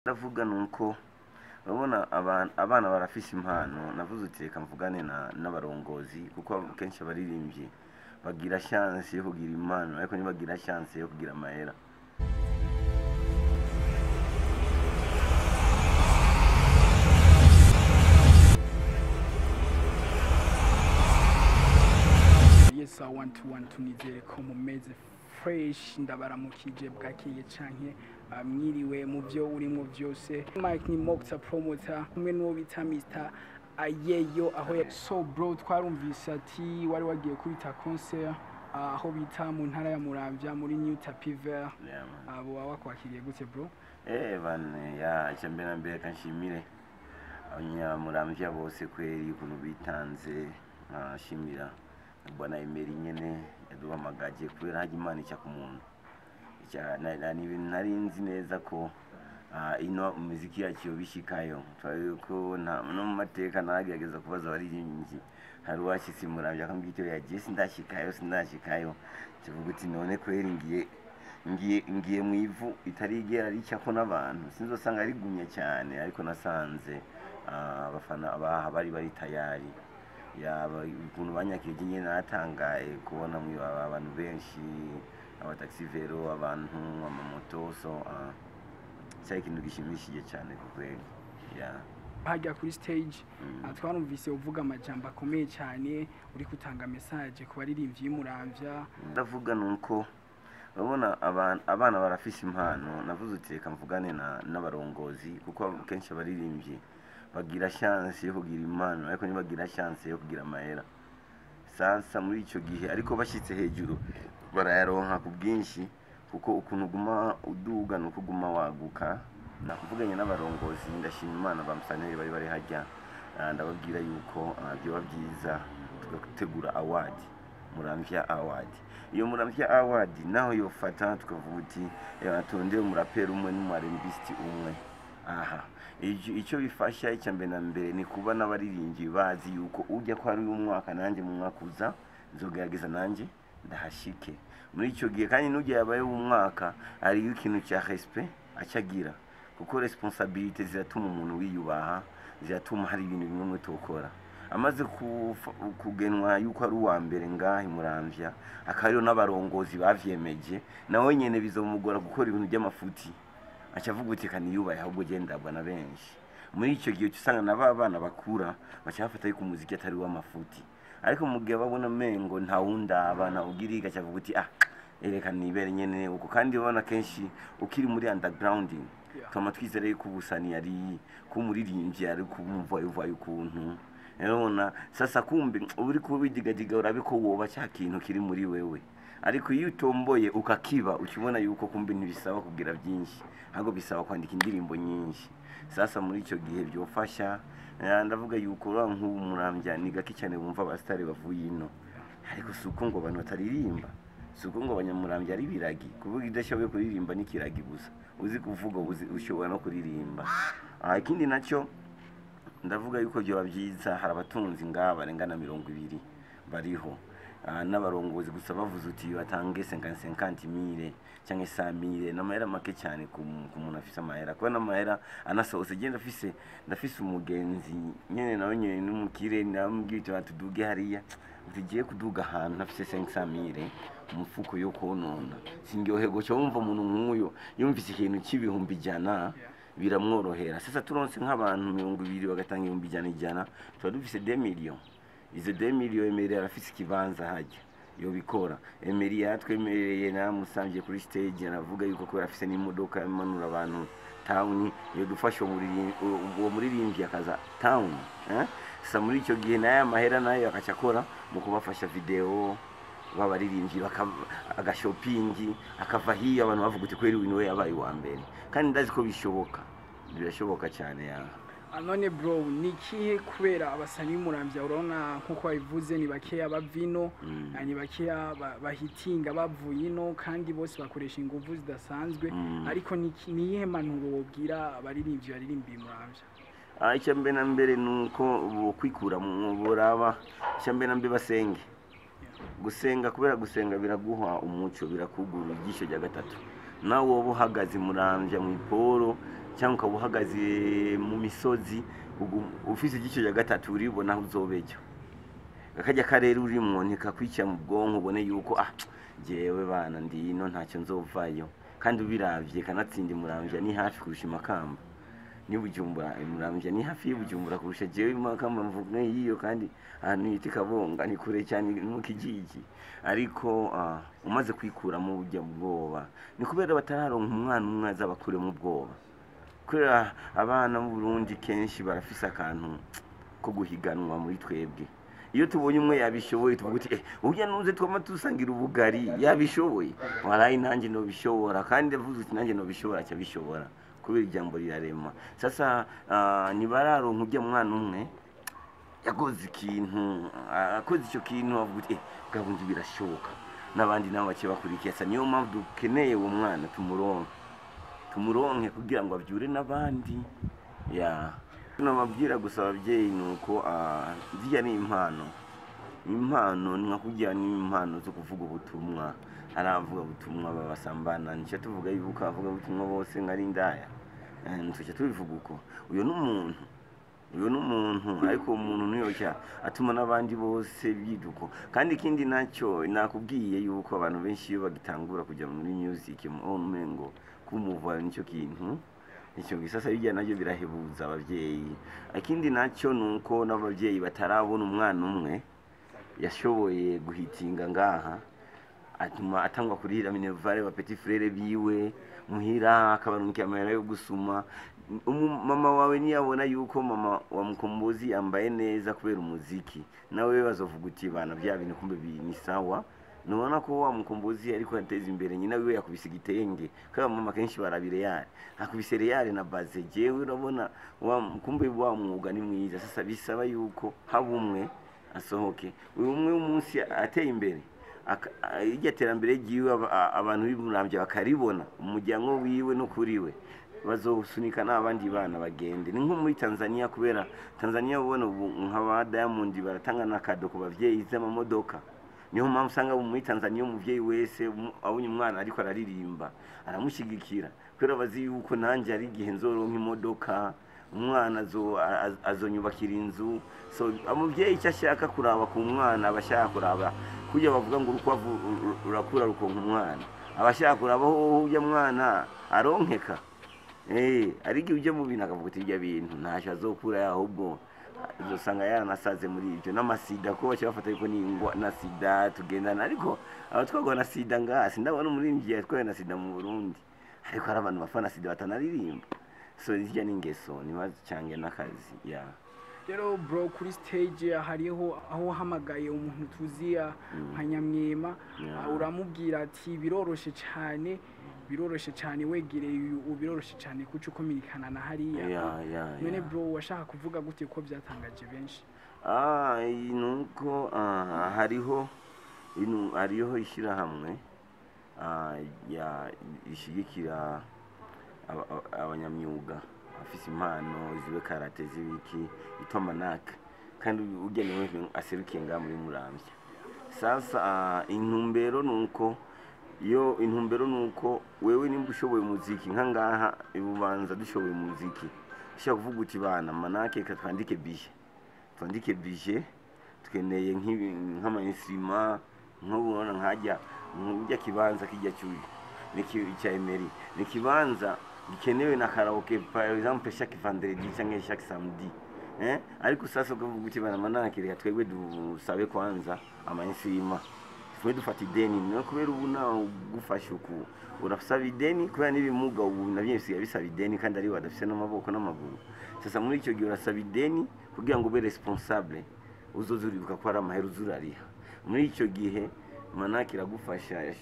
Ndavuga nuko urabona abana barafise impano navuze uti reka mvugane n'abarongozi kuko kenshi abaririmbyi bagira chance yo kugira impano ariko ntibagira chance yo kugira amahera. Yes, I want to nizere ko mumeze fresh ndabaramukije bwakeye canke mwiriwe mu byo urimo byose. Mike ni Mokta promoter kumwe n'uwo bita Mr. Ayeyo aho so bro twarumvise ati wari wagiye kwita concert aho bita mu ntara ya Muramvya muri New Tapiver. Abo wakwakiriye gute bro? Bane ya cyambe na mbere kanshimire abanyamuramvya bose kweri ukuntu bitanze nashimira bwana Emery nyene yaduhamagaje kubera haje Imana icya ku muntu nari nzi neza ko ino muziki yacu bishikayo ko no mu mateka naragerageza kubaza abaririmbyi hari washitse Muramvya akambwira yagiye sindashikayo kivuga uti none kweri ngiye mu ivu itarigera ricako n'abantu sinzosanga rigumye cyane ariko nasanze abafana bari tayari yaba ukuntu banyakije nyine natangaye kubona mu abantu benshi abataxi vero abantu amamoto so cyari ikintu gishimishije cyane kweli hajya kuri stage twarumvise uvuga amajambo akomeye cyane uri gutanga message ku baririmbyi Muramvya. Ndavuga nuko urabona abana barafise impano navuze uti reka mvugane n'abarongozi kuko kenshi abaririmbyi bagira chance yo kugira impano ariko ntibagira chance yo kugira amahera. Sasa muri ico gihe ariko bashitse hejuru barayaronka ku bwinshi kuko ukuntu guma uduga no kuguma waguka. Nakuvuganye n'abarongozi ndashima Imana bamusanire bari hajya ndababwira yuko byo byiza tugategura award Muramvya AWARD. Iyo Muramvya AWARD naho yofata tukavuga uti yatonde umuraperi umwe n'umuririmbyi umwe. Icyo bifasha icyambe na mbere ni kuba n'abaririmbyi bazi yuko ujya ko ari umwaka nanjye mu mwaka uza nzogerageza nanjye ndahashike muri icyo gihe kandi n'ujya yabaye umwaka ari ikintu cya respect acagira kuko responsibility ziratuma umuntu wiyubaha ziratuma hari ibintu bimwe tokora amaze kugenwa yuko ari uwa mbere ngahe Muramvya akariyo n'abarongozi bavyemeje nawe nyene bizomugora gukora ibintu by'amafuti acavuga uti kaniyubaye ahubwo gendabwa na benshi muri icyo gihe usanga n'abana bakura bacafata yuko umuziki atari w'amafuti ariko mu gihe babona mengo nta wundabana ugiriga cyavuga uti ereka nibere nyene uko kandi ubona kenshi ukiri muri underground tuma twizere yuko ubusani yari kumuririmbyi ari kumva ukuntu urabona sasa kumbe uri kubidigadiga urabiko woba cya kintu kiri muri wewe ariko iyo utomboye ukakiba ukibona yuko kumbe ntibisaba kugira byinshi ahubwo bisaba kwandika indirimbo nyinshi. Sasa muri icyo gihe byofasha ndavuga yuko nk'ubu Muramvya ni gake cyane bumva abastari bavuye ino ariko suko ngo abantu bataririmba suko ngo abanyamuramvya ari biragi kuvuga idashoboye kuririmba n'ikiragi gusa uzi kuvuga ushobora no kuririmba. Ikindi nacyo ndavuga yuko byo babyiza hari abatunzi barengana 200 bariho n'abarongozi gusa bavuze uti batange 50,000 cyangwa 100,000 n'amahera make cyane ku muntu afise amahera kuko n'amahera anasohose genda ndafise umugenzi nyene nawe nyene n'umukire namubwite batuduge hariya tugiye kuduga ahantu nafise 500,000 umufuko yo konona singyohego cyo wumva umuntu nk'uyo yumvise ikintu cy'ibihumbi 100 biramworohera. Sasa turonse nk'abantu 200 bagatanga 100 tuba dufise 2 millions. Izo 2 millions Emery arafise ikibanza hajya yo bikora Emery yatwemereye namusambye kuri stage anavuga yuko ko afise n'imodoka imanura abantu town yo dufasha uwo muririmbyi akaza town sasa muri icyo gihe naye amahera nayo akacakora mu kubafasha video babaririmbyi agashopping akava hiyo abantu bavuga uti kweri we yabaye wa mbere kandi ndazi ko birashoboka cyane none bro nikihe kubera abasani Muramvya urabona nkuko babivuze ni bakeya bavino ni bakeya bahitinga bavuye ino kandi bose bakoresha ingufu zidasanzwe ariko niyihe manuro wobwira abaririmbyi baririmbiye Muramvya? Icyambe na mbere nuko bokwikura mu boraba icyambe na mbe basenge gusenga kubera gusenga biraguha umuco birakugura igisho rya gatatu nawe wowe uhagaze Muramvya mu iporo cyangwa ukaba uhagaze mu misozi ufise igice cya gatatu uribona aho uzobejo akajya karere urimo ntikakwica mu bwonko ubone yuko jewe bana ndino ntacyo nzovayo kandi ubiravye kanatsinda Muramvya ni hafi kurusha Makamba ni Bujumbura. Muramvya ni hafi y'Ubujumbura kurusha jewe Makamba mvuga yiyo kandi ahantu yita Kabonga ni kure cyane mu kijiji. Ariko umaze kwikura mu burya bwoba ni kubera batararonka umwana umwe azabakure mu bwoba, kubera abana mu Burundi kenshi barafise akantu ko guhiganwa muri twebwe. Iyo tubonye umwe yabishoboye tuvuga uti urya nuze twama tusangira ubugari yabishoboye, warayi nanjye no bishobora, kandi avuze uti nanjye no bishobora cyabishobora kubera ijambo rirarema. Sasa nibararonka urya mwana umwe yakoze ikintu, akoze icyo kintu avuga uti gabundi birashoboka, n'abandi nabo bace bakurikiye. Sasa niyo mpamvu dukeneye uwo mwana tumuronke kugira ngo abyure n'abandi. Nababwira gusa ababyeyi nuko zirya ni impano nkakujya ni impano zo kuvuga ubutumwa. Aravuga ubutumwa babasambana nicyo tuvuga yuko avuga ubutumwa bose nkari ndaya nicyo tubivuga uko uyo n'umuntu ariko umuntu niyo atuma n'abandi bose biduko. Kandi ikindi nacyo nakubwiye yuko abantu benshi iyo bagitangura kujya muri music umengo kumuva nicyo kintu icyo gisasa bijya nacyo birahebuza ababyeyi. Ikindi nacyo nuko n'ababyeyi batarabona umwana umwe yashoboye guhitinga ngaha atuma atangwa kurira minevale ba petit frere biwe muhira akabarunkira amahera yo gusuma. Mama wawe niyabona yuko mama wa Mkombozi yambaye neza kubera umuziki, nawe bazovuga uti bana bya bintu kumbe ni sawa. Nubona ko wa Mkombozi ariko yateza imbere nyina wiwe yakubise igitenge, kandi mama kenshi barabire yari akubise real na base. Jewe urabona kumbe wa mwuga ni mwiza. Sasa bisaba yuko habumwe asohoke uyu umwe umunsi ateye imbere irya terambere giwe abantu b'Muramvya bakaribona umujyango wiwe no kuriwe bazosunika n'abandi bana bagende. Ni nko muri Tanzania, kubera Tanzania ubona nk'aba Diamond baratanga nakado ku bavyeyi z'amamodoka. Niho mpamvu usanga muri Tanzania umuvyeyi wese abonye umwana ariko araririmba aramushigikira, kubera bazi yuko nanjye ari igihe nzoronka imodoka, umwana azonyubakira inzu. So umuvyeyi icyo ashaka kuraba ku mwana abashaka kuraba kujya bavuga ngo urukwavu urakura rukonka umwana, abashaka kuraba aho ujya mwana aronkeka. Ariko ujye mu bintu akavuga uti ibyo bintu ntacyo azokura, ahubwo uzosanga yaranasaze muri ibyo n'amasida, ko bace bafata yuko ni na sida tugendana. Ariko abatwagwa na sida ngasi ndabona umurimbyi yatwaye na sida mu Burundi, ariko hari abantu bafana sida batanaririmba. So zijya n'ingeso nibazi cyange n'akazi. Rero bro, kuri stage hariho aho hamagaye umuntu tuziya nka Nyamwema, uramubwira ati biroroshe cyane wegereye ubiroroshe cyane kuco ukominikana na hariya. None bro washaka kuvuga gute ko byatangaje benshi? Nuko hariho ishyirahamwe ishigikira abanyamyuga afise impano zibe karate zibiki itwa Manaka, kandi ugenewe aserukiye nga muri Muramvya. Sasa intumbero nuko wewe nimba ushoboye umuziki nkangaha ibubanza dushoboye umuziki ushaka kuvuga uti bana Manaka reka twandike bije tukeneye nk'ama instrument nk'ubona nkajya kibanza kijya cyuye cya Emery, ni kibanza gikenewe na karaoke par exemple chaque vendredi cyangwa chaque samedi. Ariko sasa kuvuga uti bana Manaka reka twebwe dusabe kwanza ama instrument twe dufata ideni, no kubera ubu nawe gufasha uku urasaba ideni kubera n'ibimuga ubu nabyo bisaba ideni, kandi ari badafise n'amaboko n'amaguru. Sasa muri icyo gihe urasaba ideni kugira ngo ube responsable, uzozuribuka ko ari amahera uzurariha. Muri icyo gihe Manaka iragufasha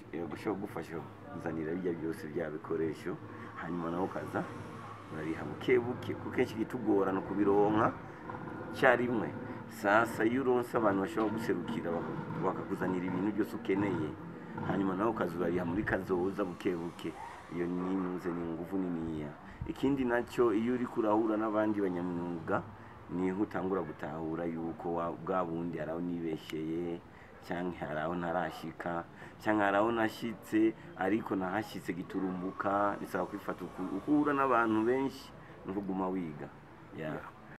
gufasha kuzanira bijya byose bya bikoresho, hanyuma naho kaza urariha bukebuke kuko kenshi gitugora no kubironka cyarimwe. Sasa iyo uronse abantu bashobora guserukira bakakuzanira ibintu byose ukeneye, hanyuma naho kazurariha muri kazoza bukebuke, iyo ninuze ni nguvu niniya. Ikindi nacyo iyo uri kurahura n'abandi banyamwuga niho utangura gutahura yuko bwa bundi araho nibesheye cyangwa hari aho ntarashika cyangwa hari aho nashyitse ariko nahashyitse giturumbuka bisaba kwifata ukura n'abantu benshi no kuguma wiga. Yeah.